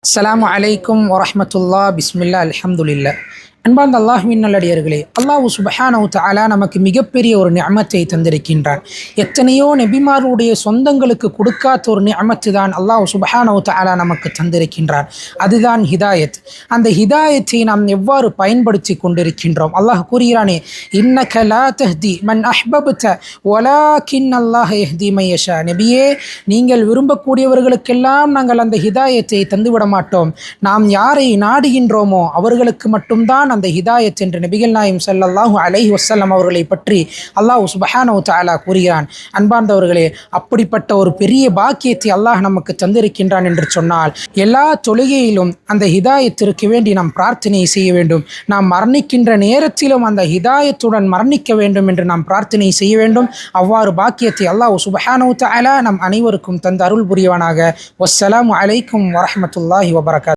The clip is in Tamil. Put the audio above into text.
அஸ்ஸலாமு அலைக்கும் வரஹ்மத்துல்லாஹ் பிஸ்மில்லா அல்ஹம்துலில்லா. அன்பார்ந்த அல்லாஹ்வின் நல்லடியார்களே, அல்லாஹ் சுப்ஹானஹு தஆலா நமக்கு மிகப்பெரிய ஒரு நிஅமத்தை தந்திருக்கின்றான். எத்தனையோ நபிமார்களுடைய சொந்தங்களுக்கு கொடுக்காத ஒரு நிஅமத்து தான் அல்லாஹ் சுப்ஹானஹு தஆலா நமக்கு தந்திருக்கின்றான். அதுதான் ஹிதாயத். அந்த ஹிதாயத்தை நாம் எவ்வாறு பயன்படுத்தி கொண்டிருக்கின்றோம்? அல்லாஹ் கூறுகிறானே, இன்னக லா தஹ்தி மன் அஹ்பப்த வலாக்கின் அல்லாஹ் யஹ்தி மன் யஷா. நபியே, நீங்கள் விரும்பக்கூடியவர்களுக்கெல்லாம் நாங்கள் அந்த ஹிதாயத்தை தந்துவிட மாட்டோம். நாம் யாரை நாடுகின்றோமோ அவர்களுக்கு மட்டும்தான் அந்த ஹிதாயத் என்று நபிகள் நாயகம் ஸல்லல்லாஹு அலைஹி வஸல்லம் அவர்களை பற்றி அல்லாஹ் சுப்ஹானஹு தஆலா கூறுகிறான். அன்பார்ந்தவர்களே, அப்படிப்பட்ட ஒரு பெரிய பாக்கியத்தை அல்லாஹ் நமக்கு தந்திருக்கின்றான் என்று சொன்னால், எல்லா தொழுகையிலும் அந்த ஹிதாயத்திற்கு வேண்டி நாம் பிரார்த்தனை செய்ய வேண்டும். நாம் மரணிக்கின்ற நேரத்திலும் அந்த ஹிதாயத்துடன் மரணிக்க வேண்டும் என்று நாம் பிரார்த்தனை செய்ய வேண்டும். அவ்வாறு பாக்கியத்தை அல்லாஹ் சுப்ஹானஹு தஆலா நம் அனைவருக்கும் தந்து அருள் புரியவனாக. வஸ்ஸலாமு அலைக்கும் வரஹ்மத்துல்லாஹி வபரகாத்துஹு.